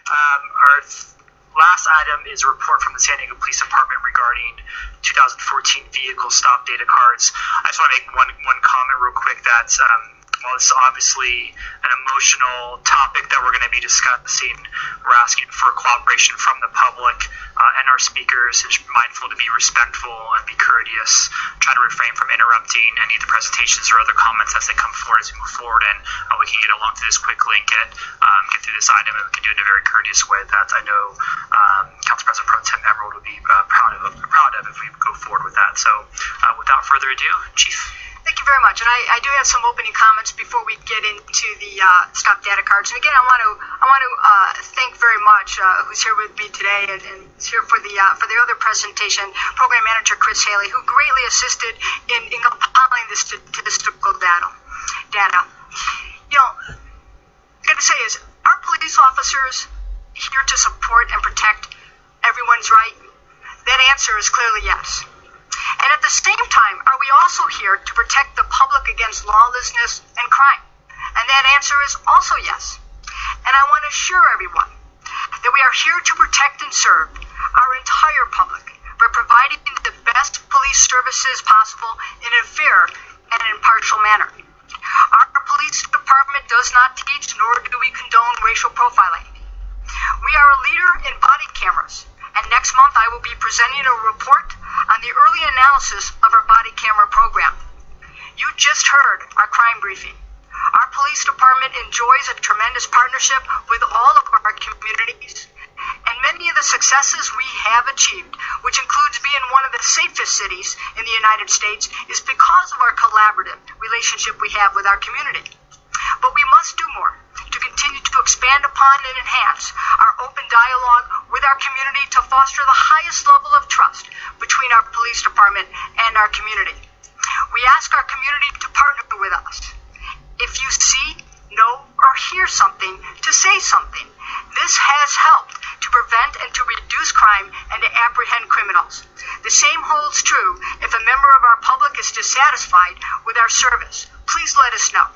Our last item is a report from the San Diego Police Department regarding 2014 vehicle stop data cards. I just want to make one comment real quick that while this is obviously an emotional topic that we're going to be discussing, we're asking for cooperation from the public and our speakers, and mindful to be respectful and be courteous, try to refrain from interrupting any of the presentations or other comments as they come forward as we move forward, and we can get along through this quickly and get through this item, and we can do it in a very courteous way that I know Council President Pro Tem Emerald would be proud of if we go forward with that. So without further ado, Chief. Thank you very much. And I do have some opening comments before we get into the stop data cards. And again, I want to thank very much who's here with me today and is here for the other presentation, Program Manager Chris Haley, who greatly assisted in compiling the statistical data. You know, I got to say is, are police officers here to support and protect everyone's right? That answer is clearly yes. And at the same time, are we also here to protect the public against lawlessness and crime? And that answer is also yes. And I want to assure everyone that we are here to protect and serve our entire public by providing the best police services possible in a fair and impartial manner. Our police department does not teach, nor do we condone racial profiling. We are a leader in body cameras, and next month I will be presenting a report on the early analysis of our body camera program. You just heard our crime briefing. Our police department enjoys a tremendous partnership with all of our communities, and many of the successes we have achieved, which includes being one of the safest cities in the United States, is because of our collaborative relationship we have with our community. But we must do more to continue to expand upon and enhance our open dialogue with our community to foster the highest level of trust between our police department and our community. We ask our community to partner with us. If you see, know, or hear something, to say something. This has helped to prevent and to reduce crime and to apprehend criminals. The same holds true if a member of our public is dissatisfied with our service. Please let us know.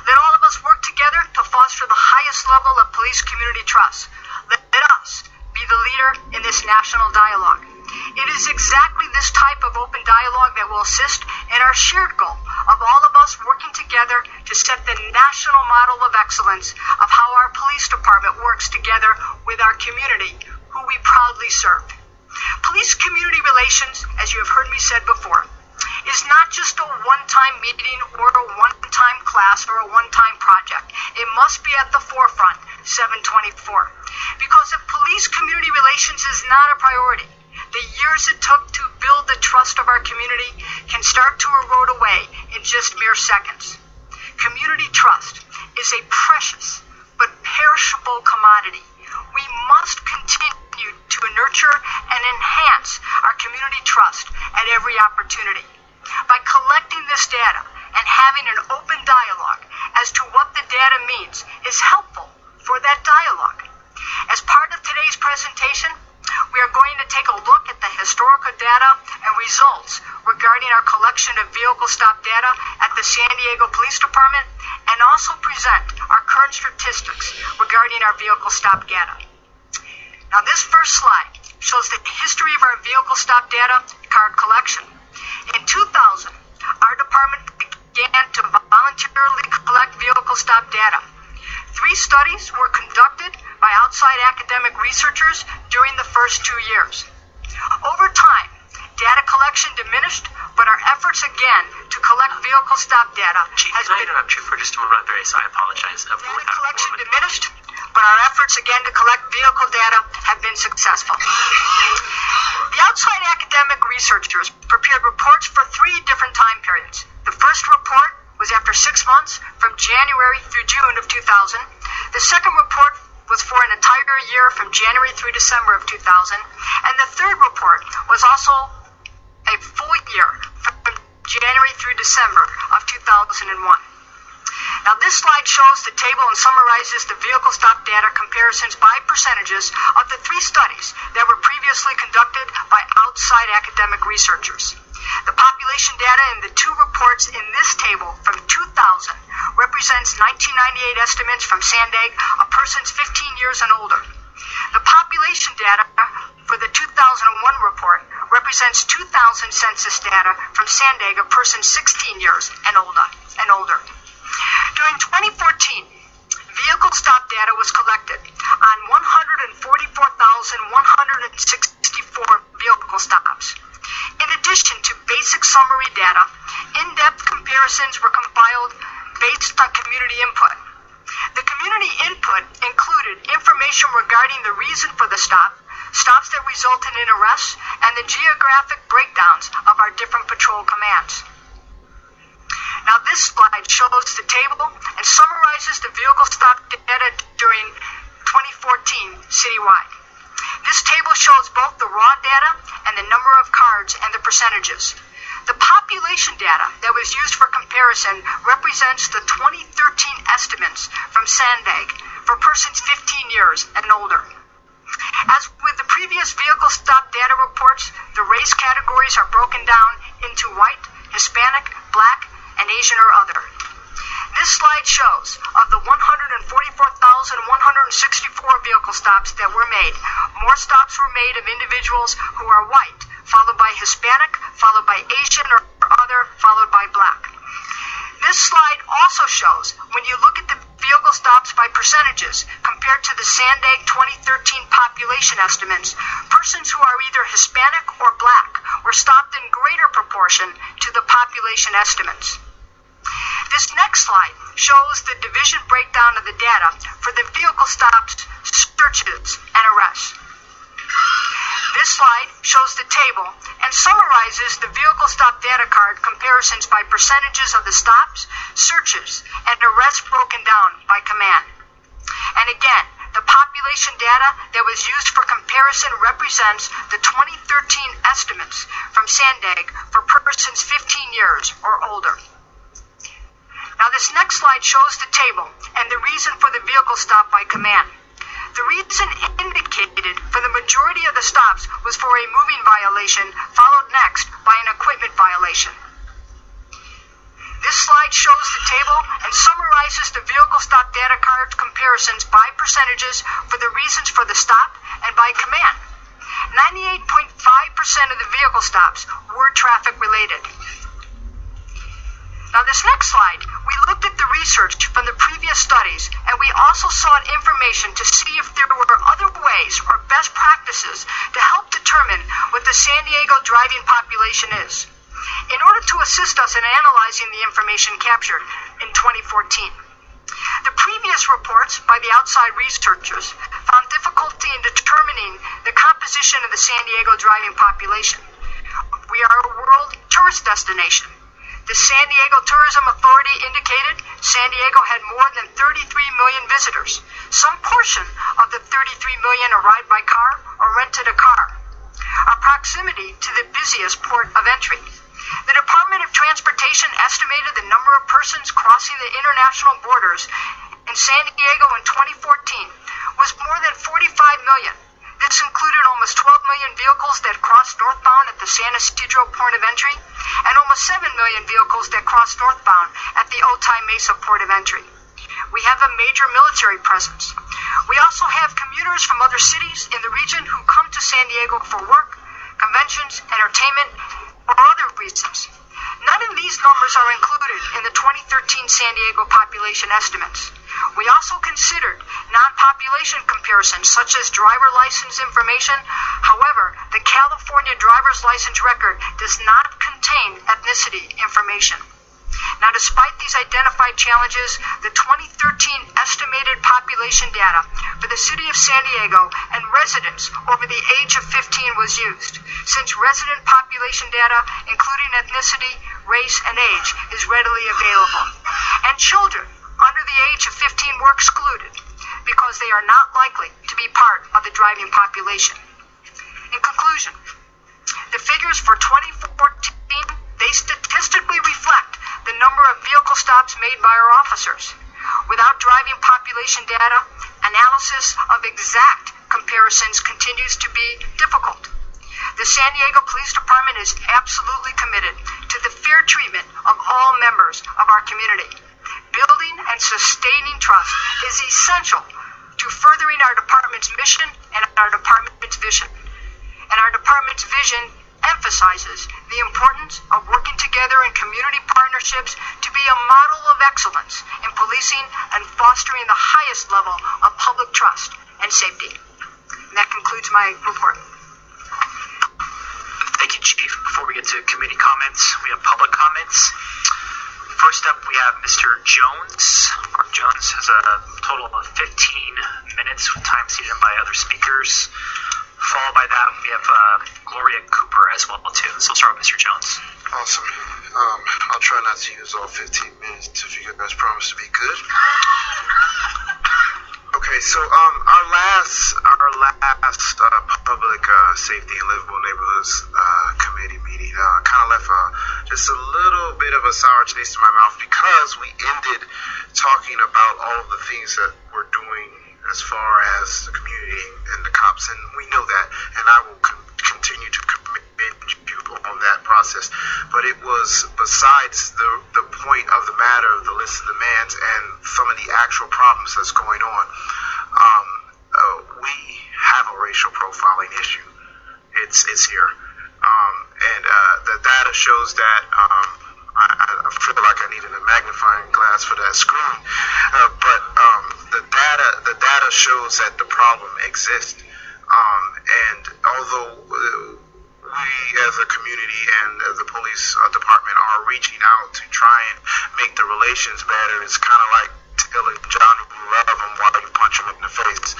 Let all of us work together to foster the highest level of police community trust. Let us be the leader in this national dialogue. It is exactly this type of open dialogue that will assist in our shared goal of all of us working together to set the national model of excellence of how our police department works together with our community, who we proudly serve. Police community relations, as you have heard me said before, is not just a one-time meeting or a one-time class or a one-time project. It must be at the forefront, 7/24. Because if police community relations is not a priority, the years it took to build the trust of our community can start to erode away in just mere seconds. Community trust is a precious but perishable commodity. We must continue to nurture and enhance our community trust at every opportunity. By collecting this data and having an open dialogue as to what the data means is helpful for that dialogue. As part of today's presentation, we are going to take a look at the historical data and results regarding our collection of vehicle stop data at the San Diego Police Department, and also present our current statistics regarding our vehicle stop data. Now, this first slide shows the history of our vehicle stop data card collection. In 2000, our department began to voluntarily collect vehicle stop data. 3 studies were conducted by outside academic researchers during the first 2 years. Over time, data collection diminished, but our efforts again to collect vehicle stop data has been... interrupt you for just a moment, Grace? I apologize. Data collection diminished, but our efforts again to collect vehicle data have been successful. The outside academic researchers prepared reports for 3 different time periods. The first report was after 6 months, from January through June of 2000. The second report was for an entire year, from January through December of 2000. And the third report was also a full year, from January through December of 2001. Now, this slide shows the table and summarizes the vehicle stop data comparisons by percentages of the 3 studies that were previously conducted by outside academic researchers. The population data in the 2 reports in this table from 2000 represents 1998 estimates from Sandag, a persons 15 years and older. The population data for the 2001 report represents 2000 census data from San Diego of persons 16 years and older. During 2014, vehicle stop data was collected on 144,164 vehicle stops. In addition to basic summary data, in-depth comparisons were compiled based on community input. The community input included information regarding the reason for the stops that resulted in arrests, and the geographic breakdowns of our different patrol commands. Now this slide shows the table and summarizes the vehicle stop data during 2014 citywide. This table shows both the raw data and the number of cards and the percentages. The population data that was used for comparison represents the 2013 estimates from Sandag for persons 15 years and older. As with the previous vehicle stop data reports, the race categories are broken down into white, Hispanic, black, and Asian or other. This slide shows of the 144,164 vehicle stops that were made, more stops were made of individuals who are white, followed by Hispanic, followed by Asian or other, followed by black. This slide also shows, when you look at the vehicle stops by percentages compared to the Sandag 2013 population estimates, persons who are either Hispanic or black were stopped in greater proportion to the population estimates. This next slide shows the division breakdown of the data for the vehicle stops, searches, and arrests. This slide shows the table and summarizes the vehicle stop data card comparisons by percentages of the stops, searches, and arrests broken down by command. And again, the population data that was used for comparison represents the 2013 estimates from Sandag for persons 15 years or older. Now this next slide shows the table and the reason for the vehicle stop by command. The reason indicated for the majority of the stops was for a moving violation, followed next by an equipment violation. This slide shows the table and summarizes the vehicle stop data card comparisons by percentages for the reasons for the stop and by command. 98.5% of the vehicle stops were traffic related. Now this next slide, we looked at the research from the previous studies, and we also sought information to see if there were other ways or best practices to help determine what the San Diego driving population is, in order to assist us in analyzing the information captured in 2014. The previous reports by the outside researchers found difficulty in determining the composition of the San Diego driving population. We are a world tourist destination. The San Diego Tourism Authority indicated San Diego had more than 33 million visitors. Some portion of the 33 million arrived by car or rented a car. Our proximity to the busiest port of entry. The Department of Transportation estimated the number of persons crossing the international borders in San Diego in 2014 was more than 45 million. This included almost 12 million vehicles that crossed northbound at the San Isidro port of entry, and almost 7 million vehicles that crossed northbound at the Otay Mesa port of entry. We have a major military presence. We also have commuters from other cities in the region who come to San Diego for work, conventions, entertainment, or other reasons. None of these numbers are included in the 2013 San Diego population estimates. We also considered non-population comparisons such as driver license information. However, the California driver's license record does not contain ethnicity information. Now, despite these identified challenges, the 2013 estimated population data for the city of San Diego and residents over the age of 15 was used, since resident population data, including ethnicity, race, and age, is readily available. And children under the age of 15 were excluded because they are not likely to be part of the driving population. In conclusion, the figures for 2014, they statistically reflect the number of vehicle stops made by our officers. Without driving population data, analysis of exact comparisons continues to be difficult. The San Diego Police Department is absolutely committed to the fair treatment of all members of our community. Building and sustaining trust is essential to furthering our department's mission and our department's vision. And our department's vision emphasizes the importance of working together in community partnerships to be a model of excellence in policing and fostering the highest level of public trust and safety. And that concludes my report. Thank you, Chief. Before we get to committee comments, we have public comments. First up, we have Mr. Jones. Mark Jones has a total of 15 minutes with time ceded by other speakers. Followed by that, we have Gloria Cooper as well, too. So we'll start with Mr. Jones. Awesome. I'll try not to use all 15 minutes if you guys promise to be good. Okay, so our last public safety and livable neighborhoods committee meeting kind of left just a little bit of a sour taste in my mouth because we ended talking about all of the things that we're doing as far as the community and the cops, and we know that, and I will continue to commend you on that process. But it was besides the point of the matter, the list of demands, and some of the actual problems that's going on. We have a racial profiling issue. It's here, and the data shows that. I feel like I needed a magnifying glass for that screen, but the data shows that the problem exists, and although we as a community and as the police department are reaching out to try and make the relations better, it's kind of like telling Johnny you love him while you punch him in the face.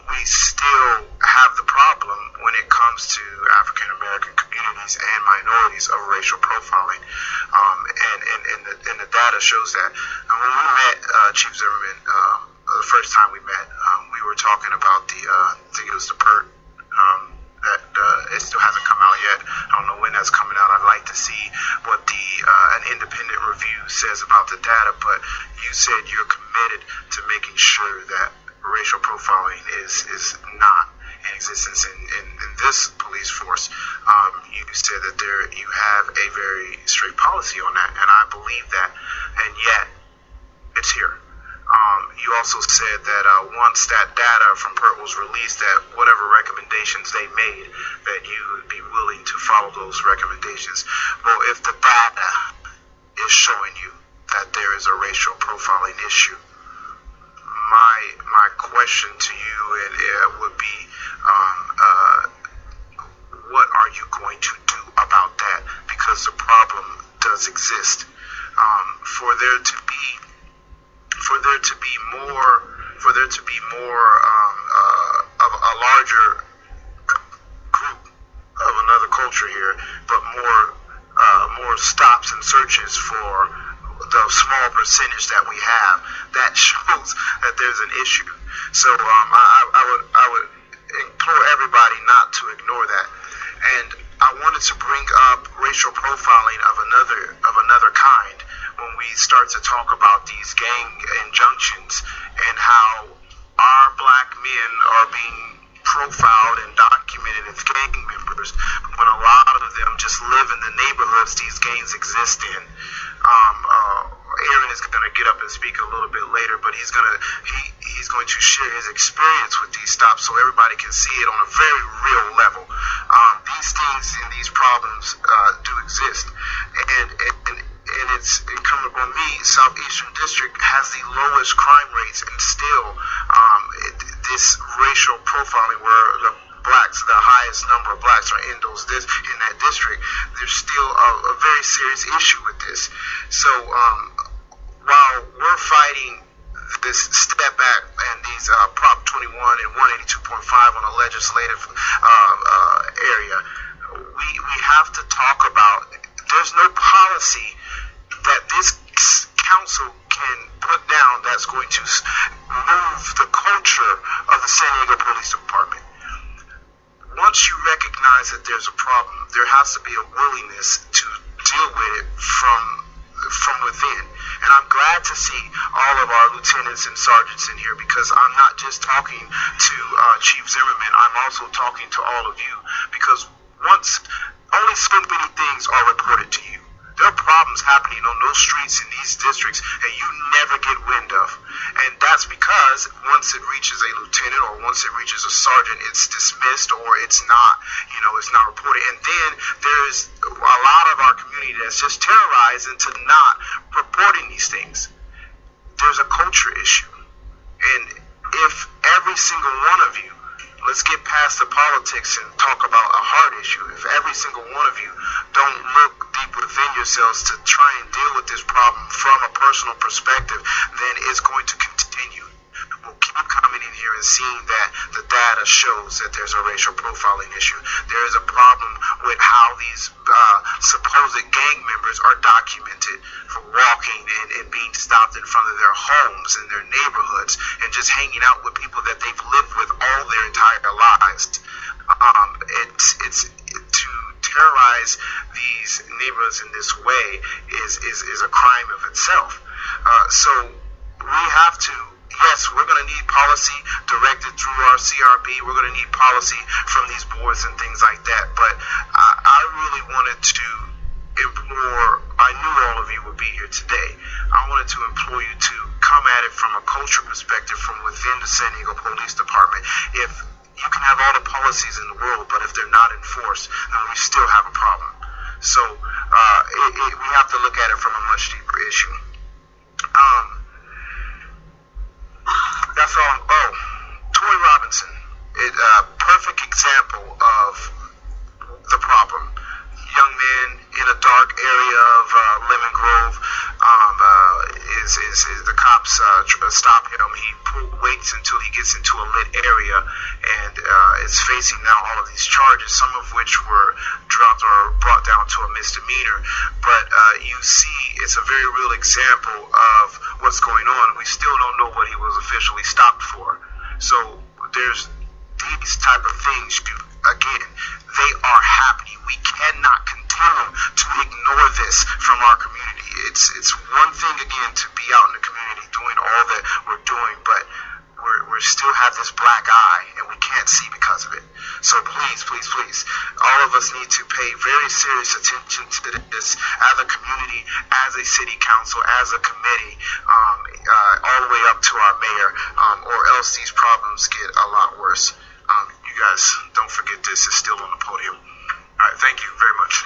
We still have the problem when it comes to African American communities and minorities of racial profiling, and the data shows that. When we met Chief Zimmerman the first time we met, we were talking about I think it was the PERT that it still hasn't come out yet. I don't know when that's coming out. I'd like to see what an independent review says about the data, but you said you're committed to making sure that racial profiling is not in existence in this police force. You said that you have a very strict policy on that, and I believe that, and yet it's here. You also said that once that data from PERT was released, that whatever recommendations they made, that you would be willing to follow those recommendations. Well, if the data is showing you that there is a racial profiling issue, my question to you would be, what are you going to do about that? Because the problem does exist. For there to be more of a larger group of another culture here, but more stops and searches for the small percentage that we have, that shows that there's an issue. So I would implore everybody not to ignore that. And I wanted to bring up racial profiling of another kind when we start to talk about these gang injunctions and how our black men are being profiled and documented as gang members when a lot of them just live in the neighborhoods these gangs exist in. Aaron is going to get up and speak a little bit later, but he's going to share his experience with these stops so everybody can see it on a very real level. These things and these problems do exist, and it's incumbent on me. Southeastern District has the lowest crime rates, and still this racial profiling where the highest number of blacks are in that district, there's still a very serious issue with this. So while we're fighting this step back and these Prop 21 and 182.5 on the legislative area, we have to talk about, there's no policy that this council can put down that's going to move the culture of the San Diego Police Department. Once you recognize that there's a problem, there has to be a willingness to deal with it from within. And I'm glad to see all of our lieutenants and sergeants in here, because I'm not just talking to Chief Zimmerman, I'm also talking to all of you, because only so many things are reported to you. There are problems happening on those streets in these districts and you never get wind of. And that's because once it reaches a lieutenant or once it reaches a sergeant, it's dismissed or it's not, it's not reported. And then there's a lot of our community that's just terrorized into not reporting these things. There's a culture issue. And if every single one of you, let's get past the politics and talk about a heart issue. If every single one of you don't look deep within yourselves to try and deal with this problem from a personal perspective, then it's going to continue. We'll keep coming in here and seeing that the data shows that there's a racial profiling issue. There is a problem with how these supposed gang members are documented for walking and being stopped in front of their homes and their neighborhoods and just hanging out with people that they've lived with all their entire lives. It's to terrorize these neighborhoods in this way is a crime of itself. So we have to. Yes, we're going to need policy directed through our CRB. We're going to need policy from these boards and things like that. But I really wanted to implore, I knew all of you would be here today. I wanted to implore you to come at it from a culture perspective from within the San Diego Police Department. If you can have all the policies in the world, but if they're not enforced, then we still have a problem. So we have to look at it from a much deeper issue. That's all. Oh, Toy Robinson, perfect example of the problem. Young man in a dark area of Lemon Grove. The cops stop him. He waits until he gets into a lit area and is facing now all of these charges, some of which were dropped or brought down to a misdemeanor. But you see, it's a very real example of what's going on. We still don't know what he was officially stopped for. So there's these type of things. Again, they are happening. We cannot continue to ignore this from our community. It's one thing, again, to be out in the community doing all that we're doing, but we still have this black eye, and we can't see because of it. So please, please, please, all of us need to pay very serious attention to this as a community, as a city council, as a committee, all the way up to our mayor, or else these problems get a lot worse. You guys, don't forget this is still on the podium. All right, thank you very much.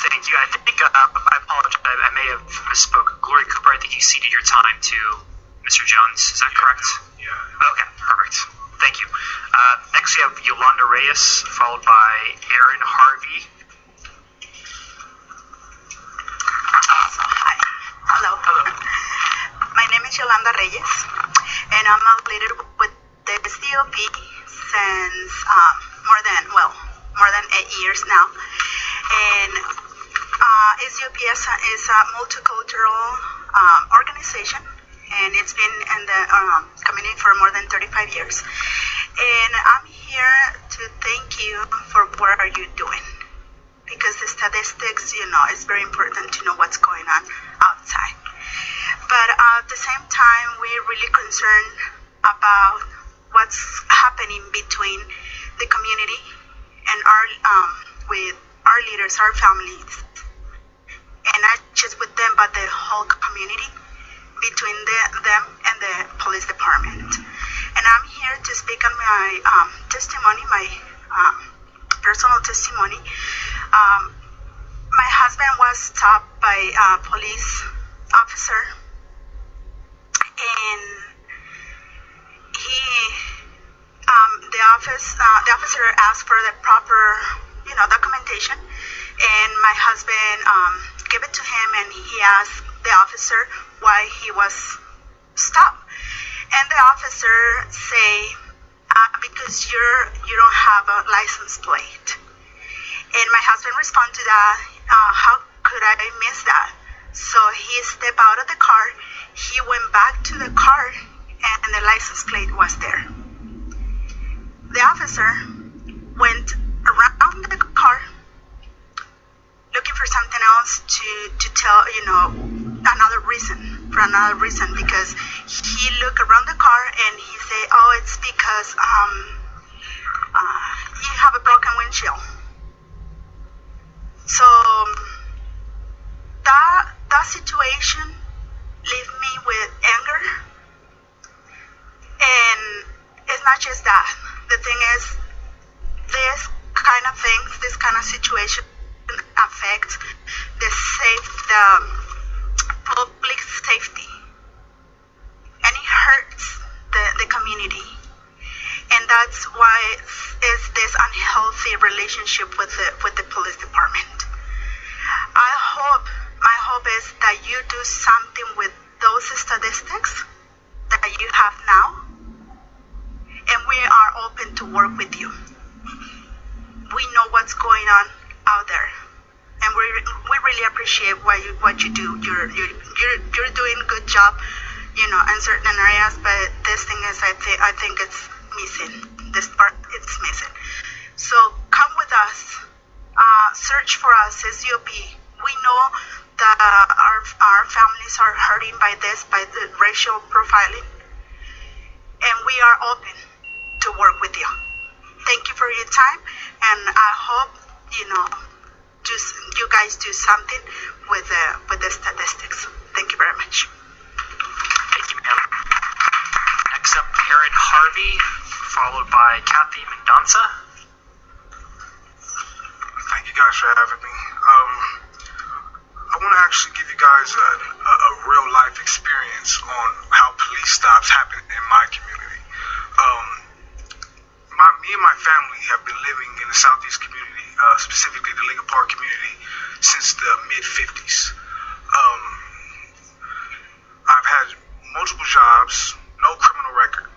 Thank you. I think, I apologize, I may have misspoke. Gloria Cooper, I think you ceded your time to Mr. Jones. Is that correct? Yeah. Okay, perfect. Thank you. Next we have Yolanda Reyes, followed by Aaron Harvey. Hi. Hello. Hello. My name is Yolanda Reyes, and I'm a leader with the SDOP since more than 8 years now. And SDOP is a multicultural organization, and it's been in the community for more than 35 years. And I'm here to thank you for what are you doing, because the statistics, it's very important to know what's going on outside. But at the same time, we're really concerned about what's happening between the community and with our leaders, our families, and not just with them, but the whole community, between them and the police department. And I'm here to speak on my testimony, my personal testimony. My husband was stopped by a police officer, and the officer asked for the proper, documentation, and my husband gave it to him, and he asked the officer why he was stopped, and the officer say, because you don't have a license plate. And my husband responded to that, how could I miss that? So he stepped out of the car, he went back to the car, and the license plate was there. The officer went around the car looking for something else to tell, another reason, because he looked around the car and he said, oh, it's because you have a broken windshield. So that situation left me with anger, and it's not just that. The thing is, this kind of things, this kind of situation affects the public safety, and it hurts the community, and that's why it's this unhealthy relationship with the police department. My hope is that you do something with those statistics that you have now, and we are open to work with you. We know what's going on out there, and we really appreciate what you do. You're doing a good job, in certain areas, but this thing is, I think it's missing. This part, it's missing. So come with us. Search for us, SDOP. We know that our families are hurting by the racial profiling, and we are open to work with you. Thank you for your time, and I hope you guys do something with the statistics. Thank you very much. Thank you, ma'am. Next up, Aaron Harvey, followed by Kathy Mendonça. Thank you guys for having me. I want to actually give you guys a real life experience on how police stops happen in my community. Me and my family have been living in the Southeast community, specifically the Lincoln Park community, since the mid-50s. I've had multiple jobs, no criminal record,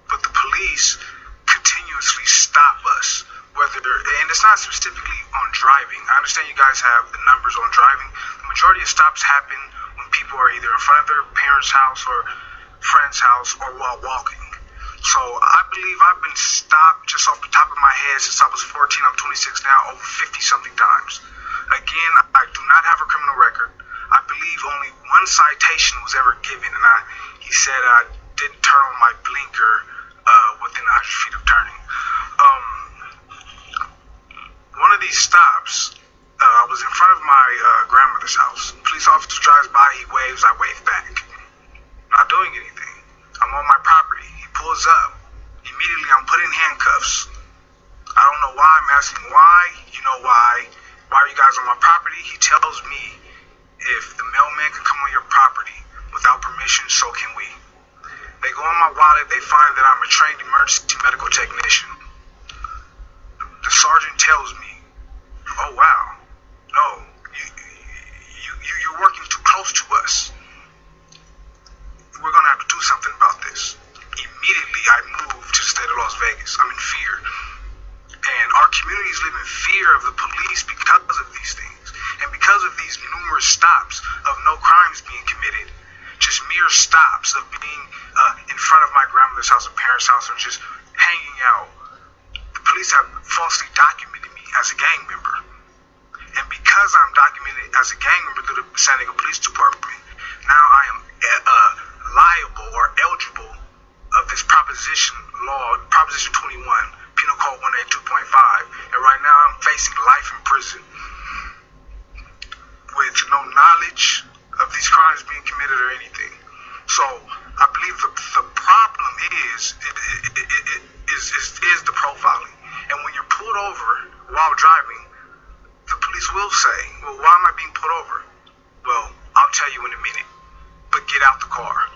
but the police continuously stop us, and it's not specifically on driving. I understand you guys have the numbers on driving. The majority of stops happen when people are either in front of their parents' house or friend's house or while walking. So I believe I've been stopped just off the top of my head since I was 14. I'm 26 now, over 50-something times. Again, I do not have a criminal record. I believe only one citation was ever given, and he said I didn't turn on my blinker within 100 feet of turning. One of these stops, I was in front of my grandmother's house. Police officer drives by, he waves, I wave back. Not doing anything. I'm on my property. He pulls up. Immediately, I'm put in handcuffs. I don't know why. I'm asking why. You know why. Why are you guys on my property? He tells me if the mailman can come on your property without permission, so can we. They go in my wallet. They find that I'm a trained emergency medical technician. The sergeant tells me, oh, wow, no, you're working too close to us. We're going to have to do something about this. Immediately, I moved to the state of Las Vegas. I'm in fear. And our communities live in fear of the police because of these things. And because of these numerous stops of no crimes being committed, just mere stops of being in front of my grandmother's house or parents' house or just hanging out. The police have falsely documented me as a gang member. And because I'm documented as a gang member through the San Diego Police Department, now I am liable or eligible of this proposition law, Proposition 21, Penal Code 182.5, and right now I'm facing life in prison with no knowledge of these crimes being committed or anything. So I believe the problem is the profiling. And when you're pulled over while driving, the police will say, well, why am I being pulled over? Well, I'll tell you in a minute, but get out the car.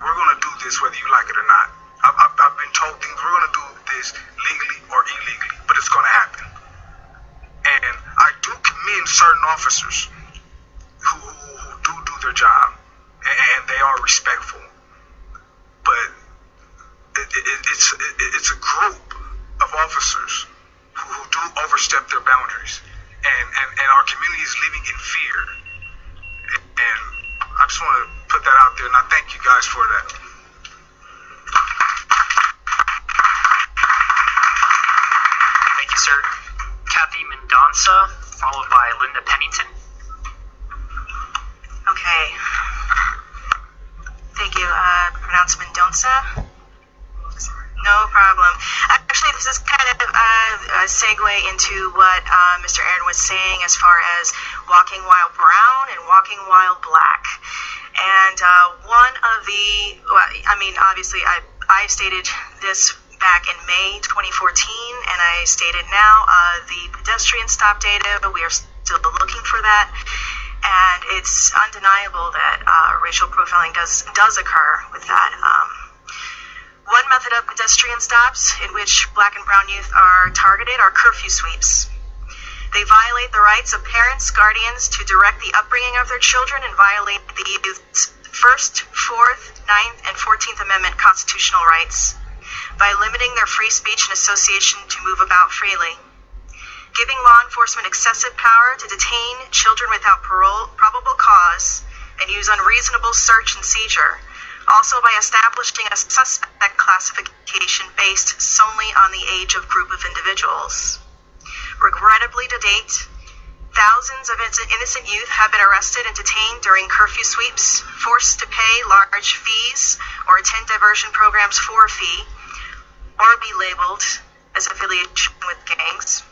We're going to do this whether you like it or not. I've been told things, we're going to do this legally or illegally, but it's going to happen. And I do commend certain officers who do their job, and they are respectful. But it's a group of officers who do overstep their boundaries, and our community is living in fear. And I just want to put that out there, and I thank you guys for that. Thank you, sir. Kathy Mendonça, followed by Linda Pennington. Okay. Thank you. Pronounced Mendonça? No No problem. Actually, this is kind of a segue into what Mr. Aaron was saying as far as walking while brown and walking while black. And one of the, obviously I stated this back in May 2014, and I stated now the pedestrian stop data, we are still looking for that. And it's undeniable that racial profiling does occur with that. One method of pedestrian stops in which black and brown youth are targeted are curfew sweeps. They violate the rights of parents, guardians to direct the upbringing of their children and violate the youth's First, Fourth, Ninth, and 14th Amendment constitutional rights by limiting their free speech and association to move about freely. Giving law enforcement excessive power to detain children without probable cause, and use unreasonable search and seizure, also by establishing a suspect classification based solely on the age of group of individuals. Regrettably, to date, thousands of innocent youth have been arrested and detained during curfew sweeps, forced to pay large fees or attend diversion programs for a fee, or be labeled as affiliation with gangs,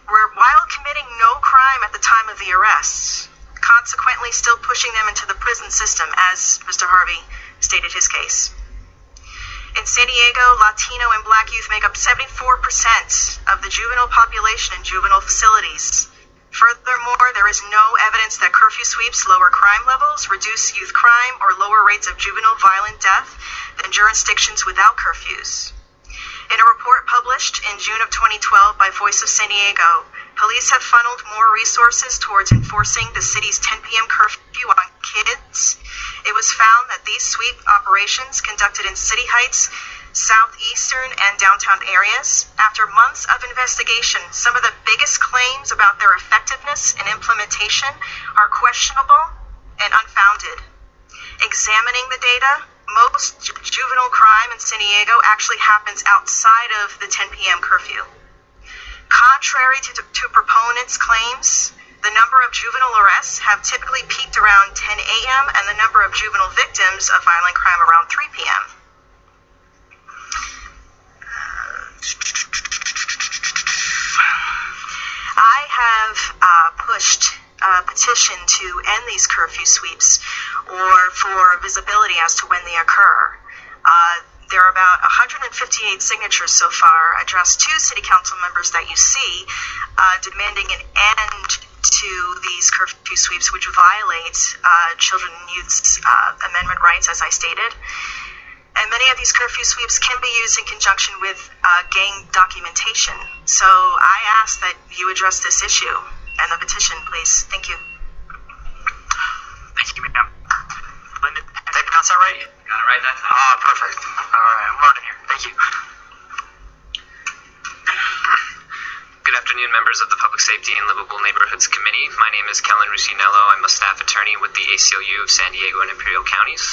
while committing no crime at the time of the arrests, consequently still pushing them into the prison system, as Mr. Harvey stated his case. In San Diego, Latino and black youth make up 74% of the juvenile population in juvenile facilities. Furthermore, there is no evidence that curfew sweeps lower crime levels, reduce youth crime, or lower rates of juvenile violent death than jurisdictions without curfews. In a report published in June of 2012 by Voice of San Diego, police have funneled more resources towards enforcing the city's 10 p.m. curfew on kids. It was found that these sweep operations conducted in City Heights, southeastern and downtown areas, after months of investigation, some of the biggest claims about their effectiveness and implementation are questionable and unfounded. Examining the data, most juvenile crime in San Diego actually happens outside of the 10 p.m. curfew. Contrary to proponents' claims, the number of juvenile arrests have typically peaked around 10 a.m. and the number of juvenile victims of violent crime around 3 p.m. I have pushed a petition to end these curfew sweeps or for visibility as to when they occur. There are about 158 signatures so far addressed to city council members that you see, demanding an end to these curfew sweeps, which violate children and youth's amendment rights, as I stated. And many of these curfew sweeps can be used in conjunction with gang documentation. So I ask that you address this issue and the petition, please. Thank you. Thank you, ma'am. Linda, did I pronounce that right? Got it right that time. Ah, perfect. All right, I'm learning here. Thank you. Good afternoon, members of the Public Safety and Livable Neighborhoods Committee. My name is Kellen Rusinello. I'm a staff attorney with the ACLU of San Diego and Imperial Counties.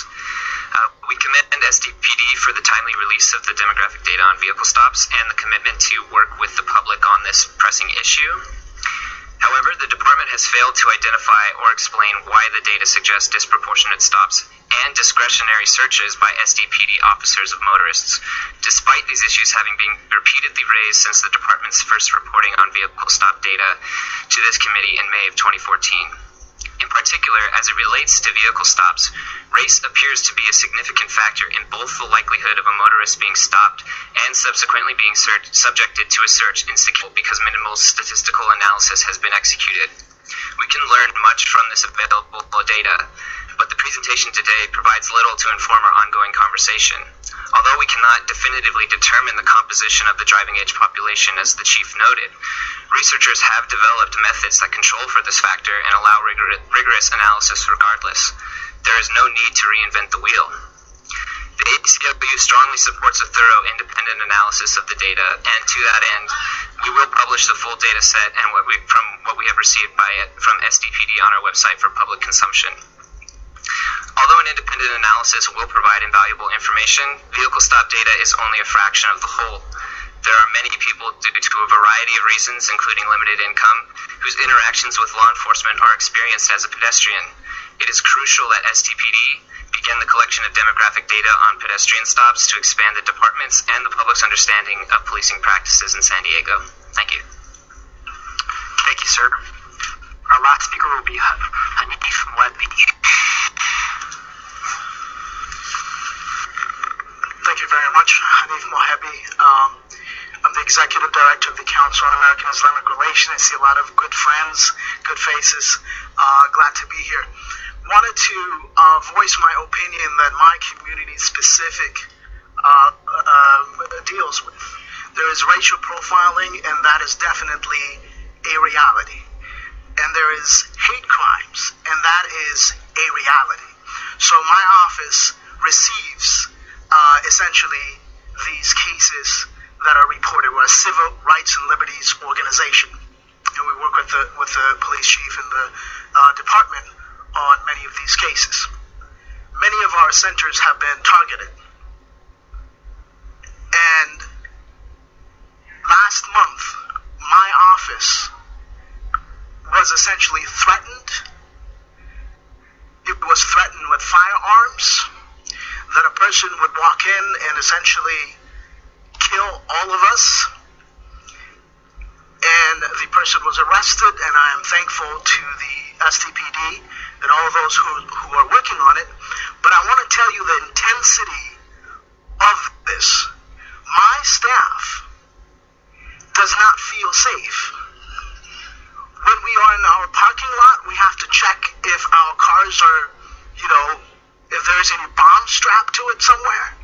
We commend SDPD for the timely release of the demographic data on vehicle stops and the commitment to work with the public on this pressing issue. However, the department has failed to identify or explain why the data suggests disproportionate stops and discretionary searches by SDPD officers of motorists, despite these issues having been repeatedly raised since the department's first reporting on vehicle stop data to this committee in May of 2014. In particular, as it relates to vehicle stops, race appears to be a significant factor in both the likelihood of a motorist being stopped and subsequently being subjected to a search because minimal statistical analysis has been executed. We can learn much from this available data, but the presentation today provides little to inform our ongoing conversation. Although we cannot definitively determine the composition of the driving age population, as the chief noted, researchers have developed methods that control for this factor and allow rigorous analysis regardless. There is no need to reinvent the wheel. The ACLU strongly supports a thorough independent analysis of the data, and to that end, we will publish the full data set and what we have received from SDPD on our website for public consumption. Although an independent analysis will provide invaluable information, vehicle stop data is only a fraction of the whole. There are many people, due to a variety of reasons, including limited income, whose interactions with law enforcement are experienced as a pedestrian. It is crucial that SDPD begin the collection of demographic data on pedestrian stops to expand the department's and the public's understanding of policing practices in San Diego. Thank you. Thank you, sir. Our last speaker will be Hanif Mwadli. Thank you very much, Hanif Mohebi. I'm the Executive Director of the Council on American Islamic Relations. I see a lot of good friends, good faces. Glad to be here. Wanted to voice my opinion that my community specific deals with. There is racial profiling, and that is definitely a reality. And there is hate crimes, and that is a reality. So my office receives essentially these cases that are reported. We're a civil rights and liberties organization, and we work with the police chief and the department on many of these cases. Many of our centers have been targeted, and last month my office was essentially threatened. It was threatened with firearms, that a person would walk in and essentially kill all of us. And the person was arrested, and I am thankful to the SDPD and all of those who are working on it. But I want to tell you the intensity of this. My staff does not feel safe. When we are in our parking lot, we have to check if our cars are, if there's any bomb strapped to it somewhere.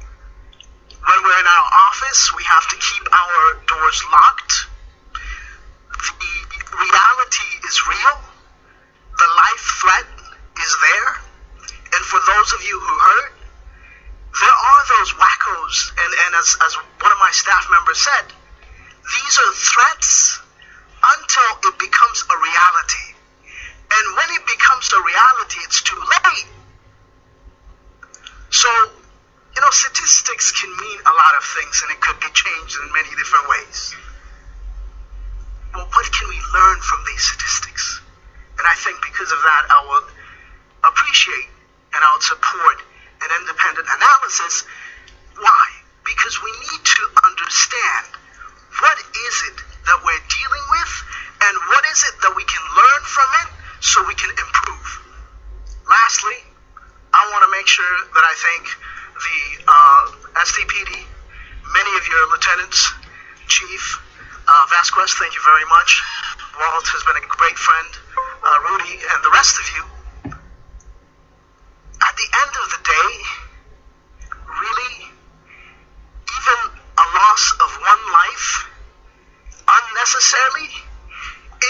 When we're in our office, we have to keep our doors locked. The reality is real. The life threat is there. And for those of you who heard, there are those wackos, and as one of my staff members said, these are threats until it becomes a reality. And when it becomes a reality, it's too late. So, statistics can mean a lot of things, and it could be changed in many different ways. Well, what can we learn from these statistics? And I think because of that, I would appreciate and I would support an independent analysis. Why? Because we need to understand what is it that we're dealing with, and what is it that we can learn from it so we can improve. Lastly, I want to make sure that I thank the SDPD, many of your lieutenants, Chief Vasquez, thank you very much. Walt has been a great friend, Rudy, and the rest of you. At the end of the day, really, even a loss of one life unnecessarily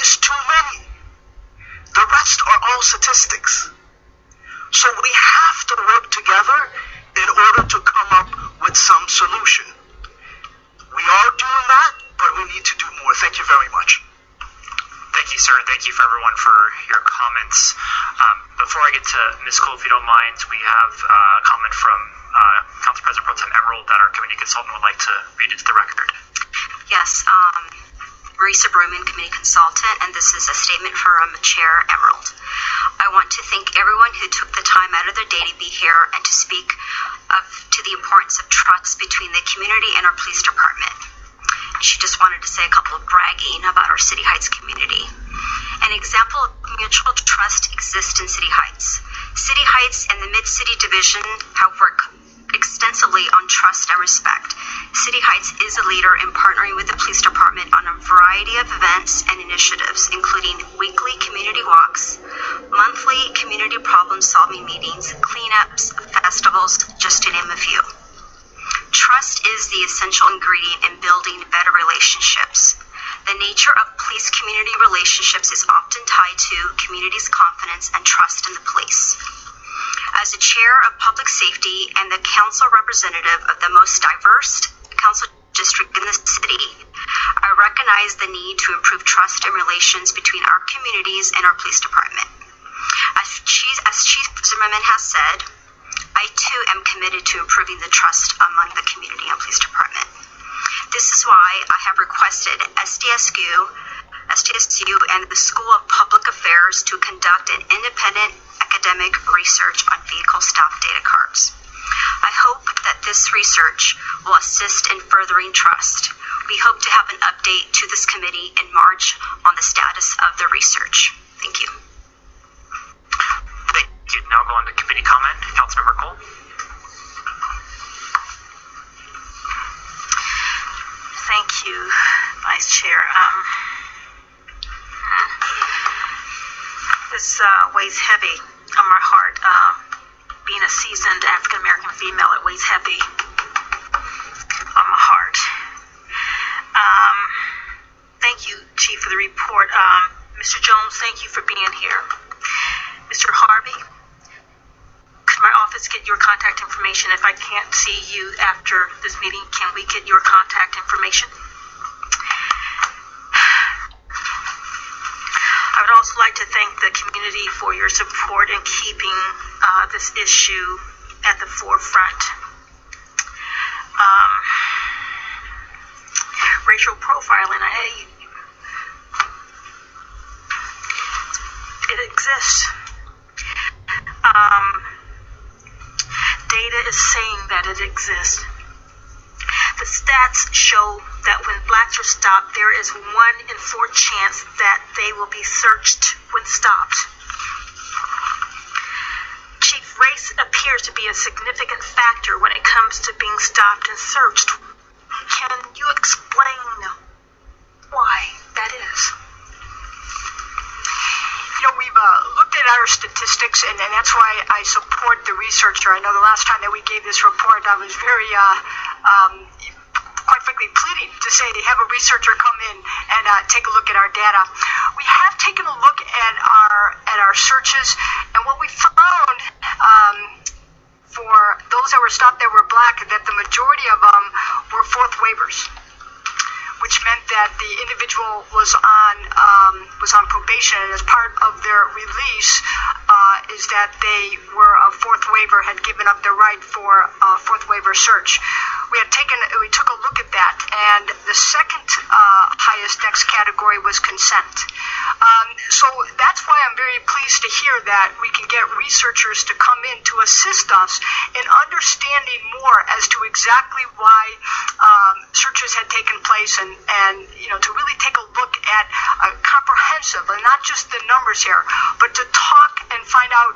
is too many. The rest are all statistics. So we have to work together in order to come up with some solution. We are doing that, but we need to do more. Thank you very much. Thank you, sir. Thank you for everyone for your comments. Before I get to Ms. Cole, if you don't mind, we have a comment from Council President Pro Tem Emerald that our committee consultant would like to read it to the record. Yes, Marisa Bruman, committee consultant, and this is a statement from Chair Emerald. I want to thank everyone who took the time out of their day to be here and to speak to the importance of trust between the community and our police department. She just wanted to say a couple of bragging about our City Heights community. An example of mutual trust exists in City Heights. City Heights and the Mid-City Division have worked extensively on trust and respect. City Heights is a leader in partnering with the police department on a variety of events and initiatives, including weekly community walks, monthly community problem-solving meetings, cleanups, festivals, just to name a few. Trust is the essential ingredient in building better relationships. The nature of police-community relationships is often tied to community's confidence and trust in the police. As the chair of public safety and the council representative of the most diverse council district in the city, I recognize the need to improve trust and relations between our communities and our police department. As Chief Zimmerman has said, I too am committed to improving the trust among the community and police department. This is why I have requested SDSU and the School of Public Affairs to conduct an independent academic research on vehicle stop data cards. I hope that this research will assist in furthering trust. We hope to have an update to this committee in March on the status of the research. Thank you. Thank you. Now go on to committee comment. Councilmember Cole. Thank you, Vice Chair. This weighs heavy on my heart. Being a seasoned African American female, it weighs heavy on my heart. Thank you, Chief, for the report. Mr. Jones, thank you for being here. Mr. Harvey, could my office get your contact information? If I can't see you after this meeting, can we get your contact information? I would also like to thank the community for your support in keeping this issue at the forefront. Racial profiling, it exists. Data is saying that it exists. The stats show that when blacks are stopped, there is 1 in 4 chance that they will be searched when stopped. Chief, race appears to be a significant factor when it comes to being stopped and searched. Can you explain why that is? We've looked at our statistics, and that's why I support the researcher. I know the last time that we gave this report, I was very, quite frankly, pleading to say to have a researcher come in and take a look at our data. We have taken a look at our searches, and what we found for those that were stopped that were black, that the majority of them were fourth waivers, which meant that the individual was on probation, and as part of their release is that they were a fourth waiver, had given up their right for a fourth waiver search. We took a look at that, and the second highest next category was consent. So that's why I'm very pleased to hear that we can get researchers to come in to assist us in understanding more as to exactly why searches had taken place, and to really take a look at comprehensive, and not just the numbers here, but to talk and find out,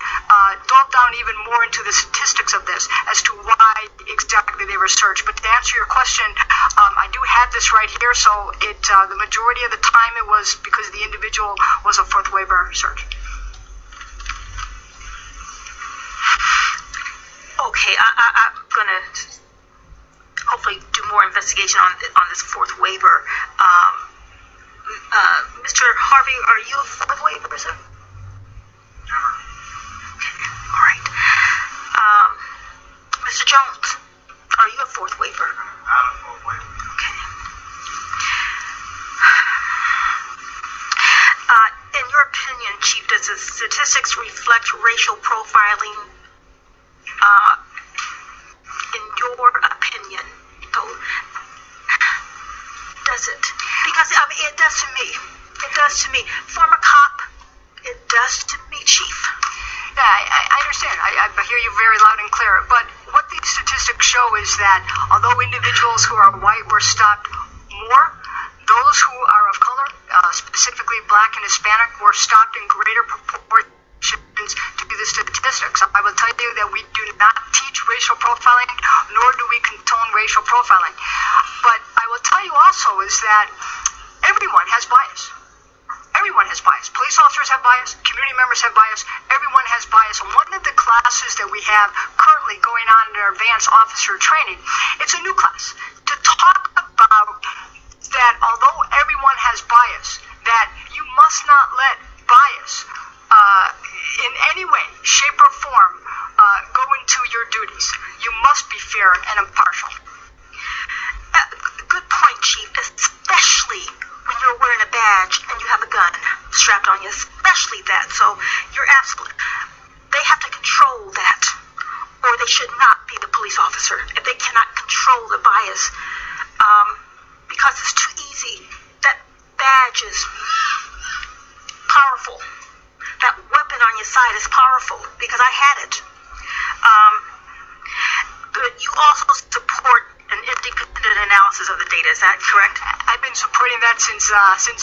delve down even more into the statistics of this as to why exactly they were searched. But to answer your question, I do have this right here, so the majority of the time it was because the individual was a fourth waiver search. Okay, I'm gonna hopefully do more investigation on this fourth waiver. Mr. Harvey, are you a fourth waiver, sir? Never. Okay, all right. Mr. Jones, are you a fourth waiver? Not a fourth waiver. Okay. In your opinion, Chief, does the statistics reflect racial profiling? In your opinion, though, does it? Because it does to me. It does to me. Former cop, it does to me, Chief. Yeah, I understand. I hear you very loud and clear. But what these statistics show is that although individuals who are white were stopped more, those who are of color, specifically black and Hispanic, were stopped in greater proportions to the statistics. I will tell you that we do not teach racial profiling, nor do we condone racial profiling. But I will tell you also is that everyone has bias. Everyone has bias. Police officers have bias. Community members have bias. Everyone has bias. And one of the classes that we have currently going on in our advanced officer training, it's a new class to talk about that although everyone has bias, that you must not let bias in any way, shape, or form go into your duties. You must be fair and impartial. Good point, Chief, especially when you're wearing a badge and you have a gun strapped on you, especially that. So you're absolute. They have to control that, or they should not be the police officer if they cannot control the bias, because it's too easy. That badge is powerful. That weapon point on your side is powerful, because I had it. But you also support an independent analysis of the data. Is that correct? I've been supporting that since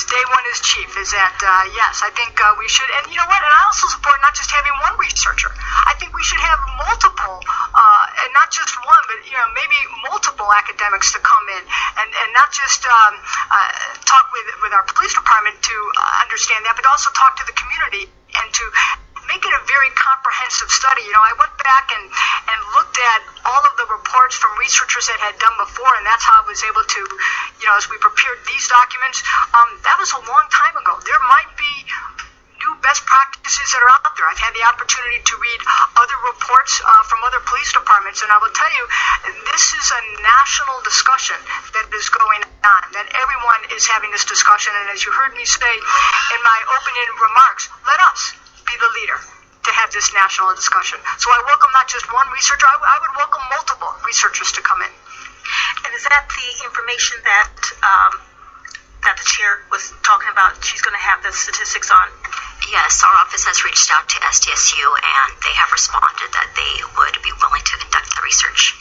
day one as chief. Is that yes? I think we should, and you know what? And I also support not just having one researcher. I think we should have multiple, and not just one, but maybe multiple academics to come in, and not just talk with our police department to understand that, but also talk to the community and to make it a very comprehensive study. I went back and looked at all of the reports from researchers that had done before, and that's how I was able to, as we prepared these documents, that was a long time ago. There might be new best practices that are out there. I've had the opportunity to read other reports from other police departments, and I will tell you, this is a national discussion that is going on, that everyone is having this discussion, and as you heard me say in my opening remarks, let us be the leader to have this national discussion. So I welcome not just one researcher, I would welcome multiple researchers to come in. And is that the information that that the chair was talking about? She's going to have the statistics on? Yes, our office has reached out to SDSU, and they have responded that they would be willing to conduct the research.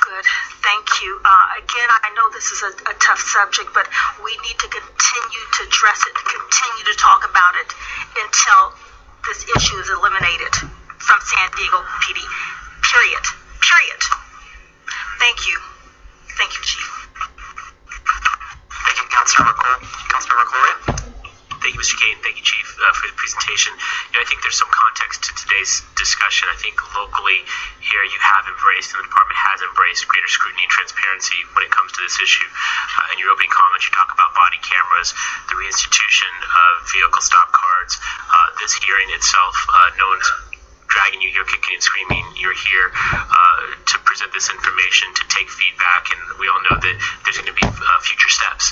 Good. Thank you. Again, I know this is a tough subject, but we need to continue to address it, continue to talk about it until this issue is eliminated from San Diego PD. Period. Thank you. Thank you, Chief. Thank you, Councilmember Gloria. Thank you, Mr. Kane. Thank you, Chief, for the presentation. I think there's some context to today's discussion. I think locally here you have embraced, and the department has embraced, greater scrutiny and transparency when it comes to this issue. In your opening comments, you talk about body cameras, the reinstitution of vehicle stop cards, this hearing itself, no one's dragging you here, kicking and screaming. You're here to present this information, to take feedback, and we all know that there's going to be future steps